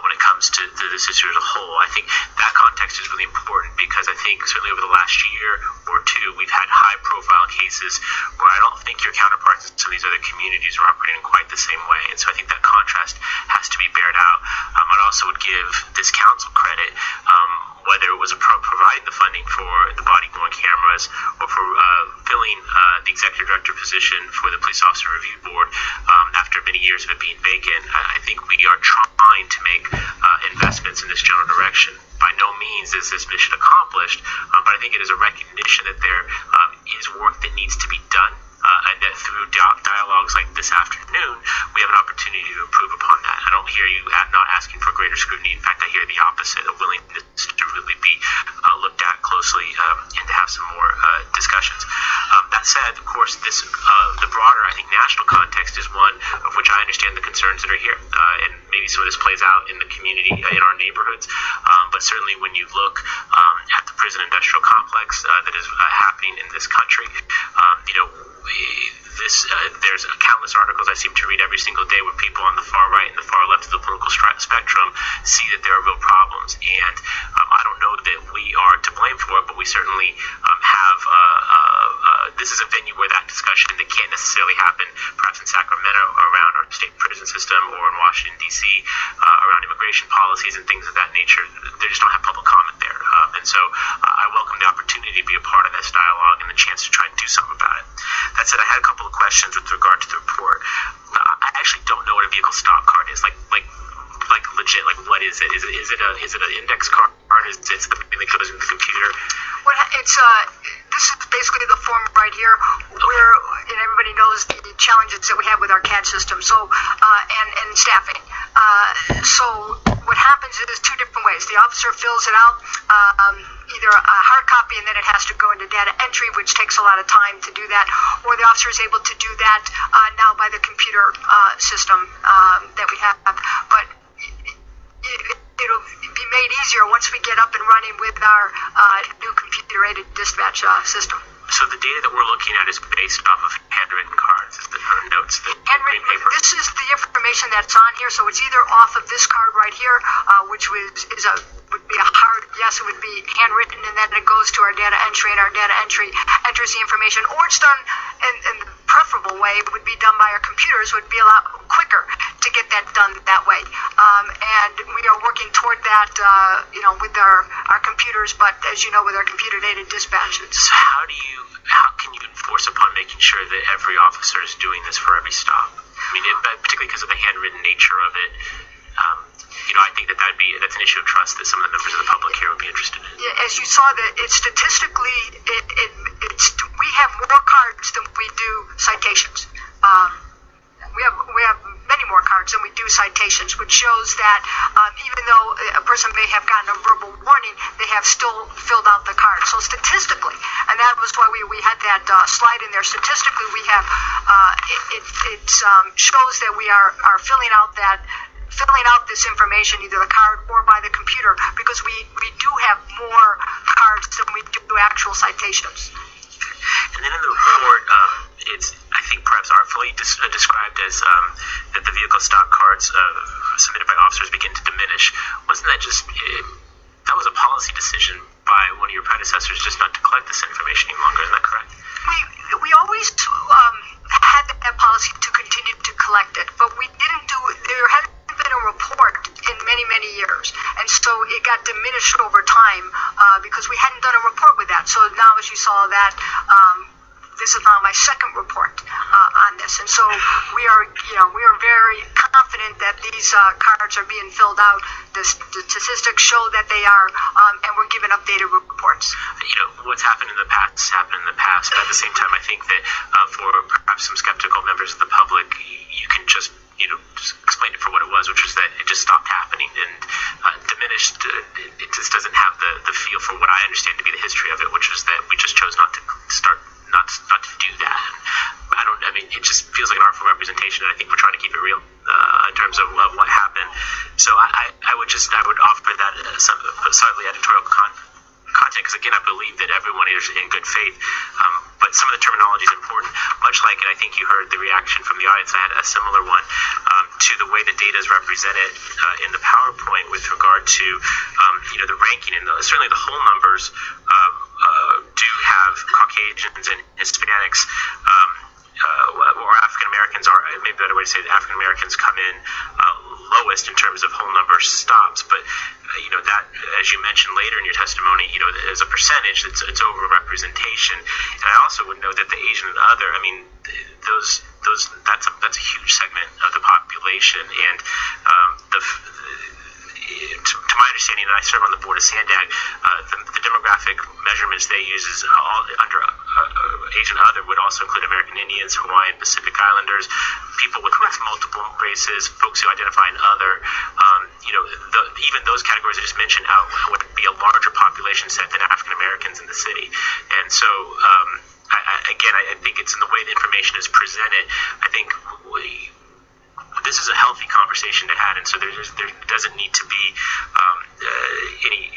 when it comes to this issue as a whole. I think that context is really important, because I think certainly over the last year or two, we've had high-profile cases where I don't think your counterparts in some of these other communities are operating in quite the same way, and so I think that contrast has to be bared out. I also would give this council credit, whether it was providing the funding for the body-worn cameras or for filling the executive director position for the Police Officer Review Board after many years of it being vacant. I think we are trying to make investments in this general direction. By no means is this mission accomplished, but I think it is a recognition that there is work that needs to be done, and that through dialogues like this afternoon, we have an opportunity to improve upon that. I don't hear you not asking for greater scrutiny. In fact, I hear the opposite, a willingness to really be looked at closely and to have some more discussions. That said, of course, the broader, I think, national context is one of which I understand the concerns that are here, and maybe some of this plays out in the community, in our neighborhoods, but certainly when you look at the prison industrial complex that is happening in this country, there's countless articles I seem to read every single day where people on the far right and the far left of the political spectrum see that there are real problems, and I don't know that we are to blame for it, but we certainly have this is a venue where that discussion that can't necessarily happen perhaps in Sacramento around our state prison system, or in Washington, D.C. Around immigration policies and things of that nature. They just don't have public comment there, and so I welcome the opportunity to be a part of this dialogue and the chance to try and do something about it. That said, I had a couple of questions with regard to the report. I actually don't know what a vehicle stop card is. Like legit. Like, what is it? Is it an index card? Is it something that goes into the computer? This is basically the form right here, where, and everybody knows the challenges that we have with our CAD system. So and staffing. So what happens is two different ways. The officer fills it out, either a hard copy, and then it has to go into data entry, which takes a lot of time to do that, or the officer is able to do that now by the computer system that we have. But it'll be made easier once we get up and running with our new computer-aided dispatch system. So the data that we're looking at is based off of handwritten cards, or notes that green paper. This is the information that's on here, so it's either off of this card right here, which would be a hard yes, it would be handwritten, and then it goes to our data entry, and our data entry enters the information, or it's done in the preferable way, it would be done by our computers, would be a lot quicker. quicker to get that done that way. And we are working toward that, with our computers, but as you know, with our computer-aided dispatches. So how can you enforce upon making sure that every officer is doing this for every stop? I mean, particularly because of the handwritten nature of it. I think that's an issue of trust that some of the members of the public here would be interested in. Yeah, as you saw, that statistically, we have more cards than we do citations. We have many more cards than we do citations, which shows that even though a person may have gotten a verbal warning, they have still filled out the card. So statistically, and that was why we had that slide in there. Statistically, we have it shows that we are filling out this information, either the card or by the computer, because we do have more cards than we do actual citations. And then in the report, it's, I think, perhaps artfully described as that the vehicle stop cards submitted by officers begin to diminish. Wasn't that that was a policy decision by one of your predecessors just not to collect this information any longer? Isn't that correct? We always had that policy to continue to collect it, but we didn't do it. There hasn't been a report in many years, and so it got diminished over time because we hadn't done a report with that. So now, as you saw that, this is now my second report on this, and so we are very confident that these cards are being filled out. The statistics show that they are, and we're given updated reports. What's happened in the past has happened in the past, but at the same time, I think that for perhaps some skeptical members of the public, you can just explain it for what it was, which was that it just stopped happening and diminished. It just doesn't have the feel for what I understand to be the history of it, which was that we just chose not to do that. It just feels like an artful representation, and I think we're trying to keep it real in terms of what happened. So I would offer that some slightly editorial content, because again, I believe that everyone is in good faith, but some of the terminology is important. Much like it, I think you heard the reaction from the audience. I had a similar one to the way the data is represented in the PowerPoint with regard to the ranking, and certainly the whole numbers do have Caucasians and Hispanics or African Americans, are maybe a better way to say that African Americans come in lowest in terms of whole number stops, but that, as you mentioned later in your testimony, as a percentage, it's over-representation. And I also would note that the Asian and other, that's a huge segment of the population, and to my understanding, and I serve on the board of SANDAG, the demographic measurements they use is all under Asian other would also include American Indians, Hawaiian, Pacific Islanders, people with multiple races, folks who identify in other. Even those categories I just mentioned would be a larger population set than African Americans in the city. And so, I think it's in the way the information is presented. I think this is a healthy conversation to have, and so there doesn't need to be any.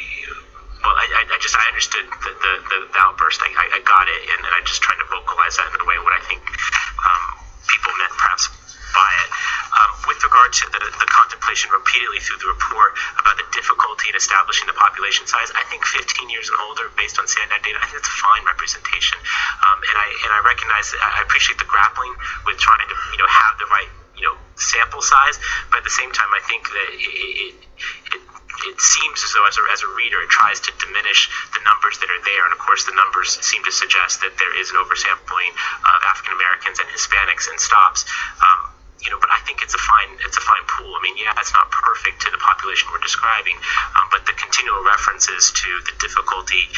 Well, I understood the outburst. I got it, and I'm just trying to vocalize that in a way what I think people meant perhaps by it. With regard to the contemplation repeatedly through the report about the difficulty in establishing the population size, I think 15 years and older, based on SANDAG data, I think it's a fine representation. And I recognize that I appreciate the grappling with trying to have the right sample size, but at the same time, I think that it seems as though as a reader, it tries to diminish the numbers that are there, and of course, the numbers seem to suggest that there is an oversampling of African Americans and Hispanics in stops. But I think it's a fine pool. It's not perfect to the population we're describing, but the continual references to the difficulty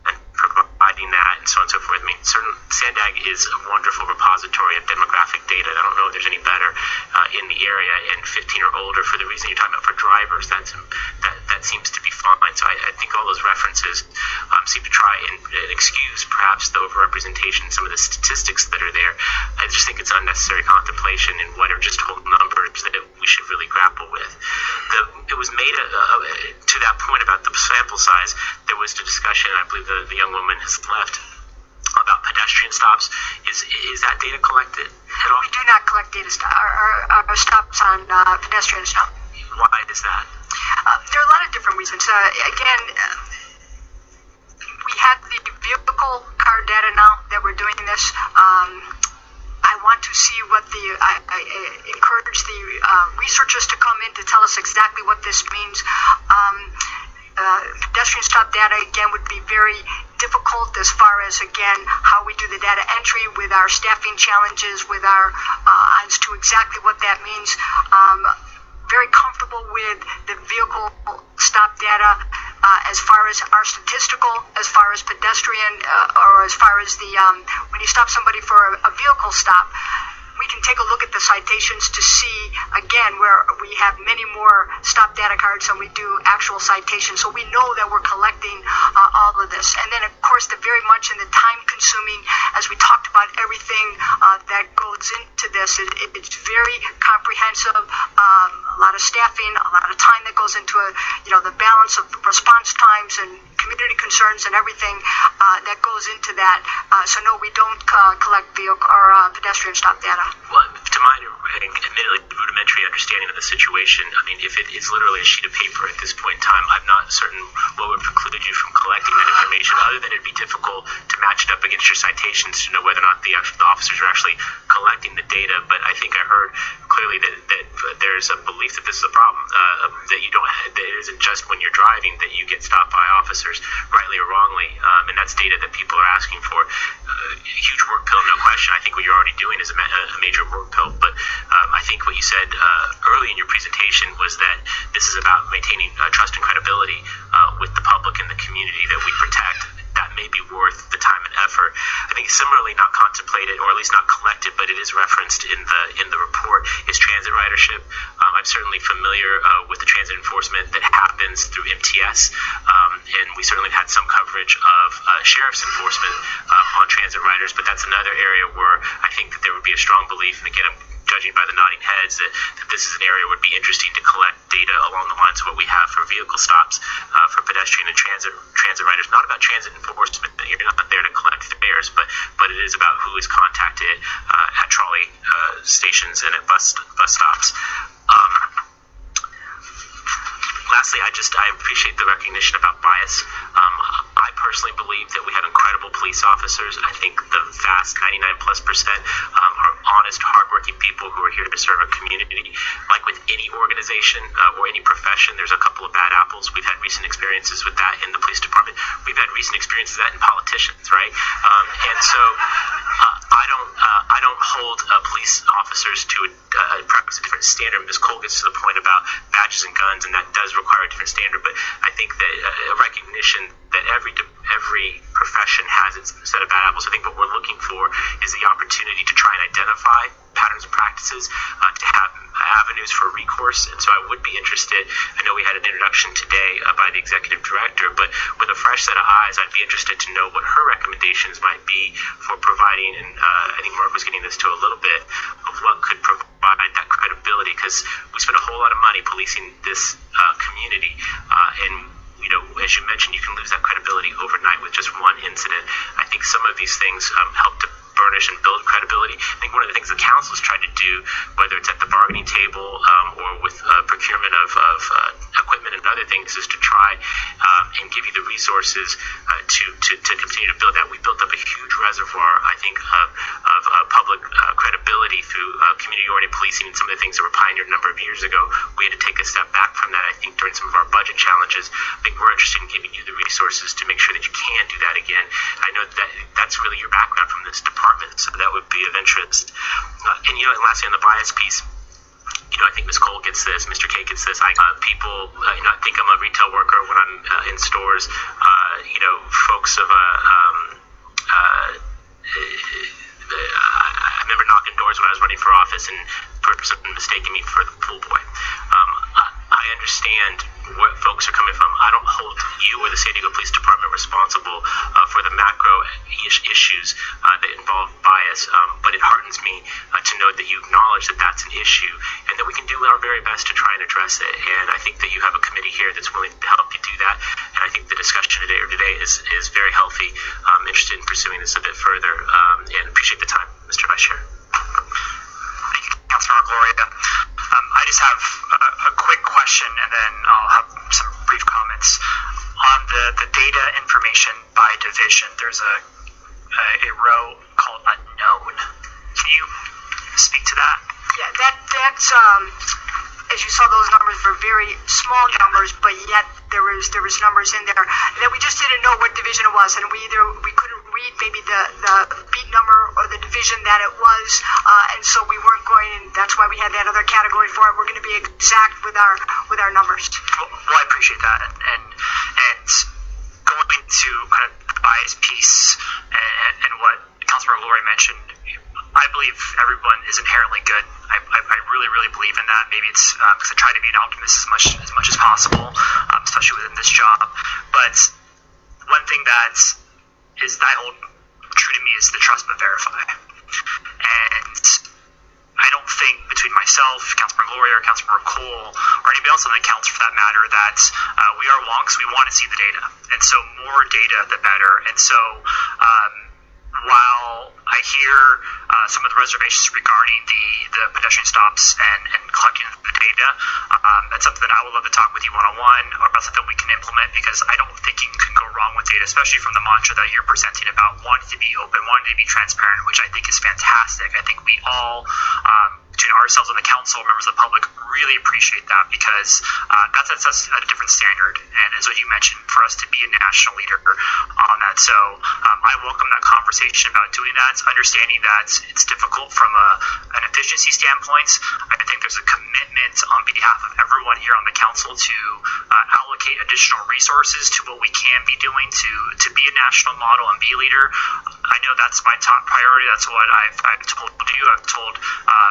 and providing that and so on and so forth. Certainly SANDAG is a wonderful repository of demographic data. I don't know if there's any better in the area, and 15 or older, for the reason you're talking about for drivers, that seems to be fine. So I think all those references seem to try and excuse perhaps the overrepresentation, some of the statistics that are there. I just think it's unnecessary contemplation and what are just whole numbers that we should really grapple with. It was made to that point about the sample size. There was a discussion, I believe the young woman has left, about pedestrian stops. Is that data collected at all? We do not collect data our stops on pedestrian stop. Why is that? There are a lot of different reasons. Again, we had the vehicle card data now that we're doing this. I want to see what I encourage the researchers to come in to tell us exactly what this means. Pedestrian stop data, again, would be very difficult as far as, again, how we do the data entry with our staffing challenges, with our as to exactly what that means. Very comfortable with the vehicle stop data as far as our statistical, as far as pedestrian, or as far as the when you stop somebody for a vehicle stop, we can take a look at the citations to see, again, where we have many more stop data cards than we do actual citations. So we know that we're collecting all of this. And then, of course, very much in the time-consuming, as we talked about everything that goes into this, it's very comprehensive, a lot of staffing, a lot of time that goes into the balance of response times and community concerns and everything that goes into that. So no, we don't collect vehicle or pedestrian stop data. Well, to my admittedly rudimentary understanding of the situation, I mean, if it is literally a sheet of paper at this point in time, I'm not certain what would preclude you from collecting that information, other than it'd be difficult to match it up against your citations to know whether or not the officers are actually collecting the data. But I think I heard clearly that there's a belief that this is a problem, that you don't, that it isn't just when you're driving that you get stopped by officers, rightly or wrongly, and that's data that people are asking for. Huge work pill, no question. I think what you're already doing is a major work pill, but I think what you said early in your presentation was that this is about maintaining trust and credibility with the public and the community that we protect. That may be worth the time and effort. I think similarly not contemplated, or at least not collected, but it is referenced in the report, is transit ridership. I'm certainly familiar with the transit enforcement that happens through MTS, and we certainly had some coverage of sheriff's enforcement on transit riders, but that's another area where I think that there would be a strong belief, and again, I'm judging by the nodding heads, that this is an area where it would be interesting to collect data along the lines of what we have for vehicle stops, for pedestrian and transit riders. Not about transit enforcement, you're not there to collect fares, but it is about who is contacted at trolley stations and at bus stops. Lastly, I appreciate the recognition about bias. I personally believe that we have incredible police officers. I think the vast 99+% are honest, hardworking people who are here to serve a community. Like with any organization or any profession, there's a couple of bad apples. We've had recent experiences with that in the police department. We've had recent experiences with that in politicians, right? And so I don't hold police officers to perhaps a different standard. Ms. Cole gets to the point about badges and guns, and that does require a different standard. But I think that a recognition that every profession has its set of bad apples. I think what we're looking for is the opportunity to try and identify patterns and practices, to have avenues for recourse. And so I would be interested, I know we had an introduction today by the executive director, but with a fresh set of eyes, I'd be interested to know what her recommendations might be for providing, and I think Mark was getting this to a little bit, of what could provide that credibility, because we spend a whole lot of money policing this community, and as you mentioned, you can lose that credibility overnight with just one incident. I think some of these things help to burnish and build credibility. I think one of the things the council has tried to do, whether it's at the bargaining table or with procurement of equipment and other things, is to try and give you the resources to continue to build that. We built up a huge reservoir, I think, of public credibility through community-oriented policing and some of the things that were pioneered a number of years ago. We had to take a step back from that, I think, during some of our budget challenges. I think we're interested in giving you the resources to make sure that you can do that again. I know that that's really your background from this department, so that would be of interest. And lastly, on the bias piece, I think Ms. Cole gets this, Mr. K gets this. People, I think I'm a retail worker when I'm in stores. Folks of I remember knocking doors when I was running for office and person mistaking me for the pool boy. I understand where folks are coming from. I don't hold you or the San Diego Police Department responsible for the macro issues that involve bias, but it heartens me to know that you acknowledge that that's an issue and that we can do our very best to try and address it. And I think that you have a committee here that's willing to help you do that. And I think the discussion today is very healthy. I'm interested in pursuing this a bit further, and appreciate the time, Mr. Vice Chair. Thank you, Councilor Gloria. I just have a quick question, and then I'll have some brief comments. On the data information by division, there's a row called unknown. Can you speak to that? Yeah, that's as you saw, those numbers were very small numbers, but yet there was numbers in there that we just didn't know what division it was, and we couldn't read maybe the beat number or the division that it was, and so we weren't going. That's why we had that other category for it. We're going to be exact with our numbers. Well, I appreciate that, and going to kind of the bias piece and what Councilmember Lori mentioned. I believe everyone is inherently good. I really, really believe in that. Maybe it's because I try to be an optimist as much as possible, especially within this job. But one thing that hold true to me is the trust but verify. And I don't think between myself, Councilmember Lori, or Councilmember Cole, or anybody else on the council for that matter, that we are wonks. We want to see the data, and so more data, the better. And so. While I hear some of the reservations regarding the pedestrian stops and collecting the data, that's something that I would love to talk with you one-on-one, or about something we can implement, because I don't think you can go wrong with data, especially from the mantra that you're presenting about wanting to be open, wanting to be transparent, which I think is fantastic. I think we all, between ourselves and the council, members of the public, really appreciate that, because that sets us at a different standard, and as what you mentioned, for us to be a national leader on that. So I welcome that conversation about doing that, understanding that it's difficult from an efficiency standpoint. I think there's a commitment on behalf of everyone here on the council to allocate additional resources to what we can be doing to be a national model and be a leader. I know that's my top priority. That's what I've told you. I've told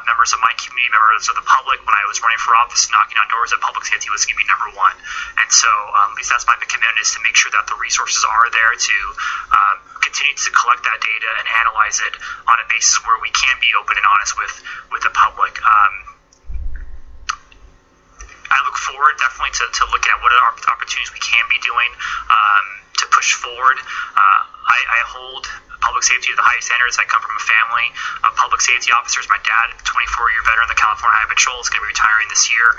members of my community, members of the public, when I was running for office, knocking on doors, that public safety was going to be number one. And so at least that's my commitment, is to make sure that the resources are there to continue to collect that data and analyze it on a basis where we can be open and honest with the public. I look forward definitely to looking at what are opportunities we can be doing to push forward. I hold public safety to the highest standards. I come from a family of public safety officers. My dad, 24-year veteran of the California Highway Patrol, is going to be retiring this year.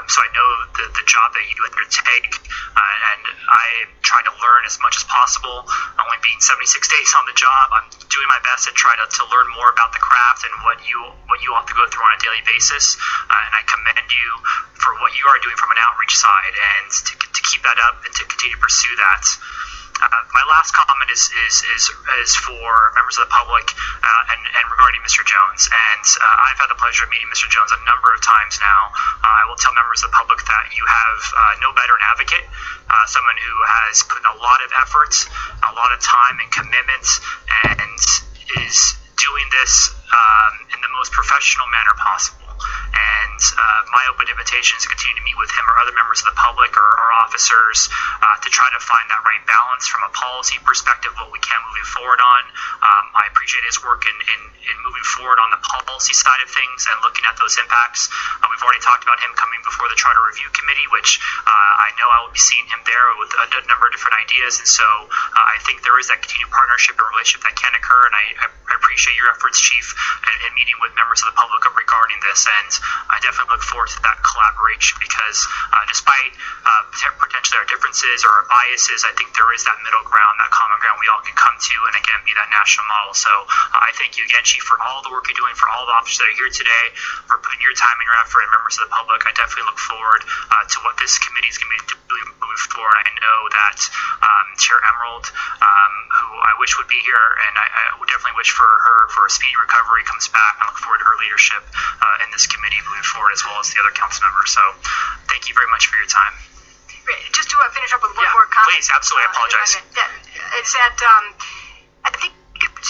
So I know the job that you undertake, and I try to learn as much as possible. Only being 76 days on the job, I'm doing my best to try to learn more about the craft and what you have to go through on a daily basis. And I commend you for what you are doing from an outreach side, and to keep that up and to continue to pursue that. My last comment is for members of the public and regarding Mr. Jones. And I've had the pleasure of meeting Mr. Jones a number of times now. I will tell members of the public that you have no better an advocate, someone who has put in a lot of effort, a lot of time and commitment, and is doing this in the most professional manner possible. And my open invitation is to continue to meet with him or other members of the public or officers to try to find that right balance from a policy perspective, what we can moving forward on. I appreciate his work in moving forward on the policy side of things and looking at those impacts. We've already talked about him coming before the Charter Review Committee, which I know I will be seeing him there with a number of different ideas. And so I think there is that continued partnership and relationship that can occur. And I appreciate your efforts, Chief, in meeting with members of the public regarding this. And I definitely look forward to that collaboration, because despite potentially our differences or our biases, I think there is that middle ground, that common ground we all can come to, and again, be that national model. So I thank you again, Chief, for all the work you're doing, for all the officers that are here today, for putting your time and your effort, and members of the public. I definitely look forward to what this committee is going to be doing moving forward. I know that Chair Emerald, who I wish would be here, and I would definitely wish for a speedy recovery, comes back. I look forward to her leadership in this committee moving forward, as well as the other council members. So thank you very much for your time. Just to finish up with one more comment. Please, absolutely. I apologize. It's that I think it's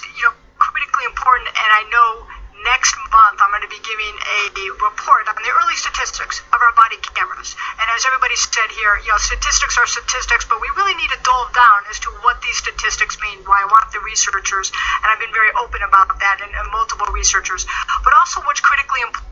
critically important, and I know next month I'm going to be giving a report on the early statistics of our body cameras. And as everybody said here, statistics are statistics, but we really need to delve down as to what these statistics mean. Why I want the researchers, and I've been very open about that, and multiple researchers. But also what's critically important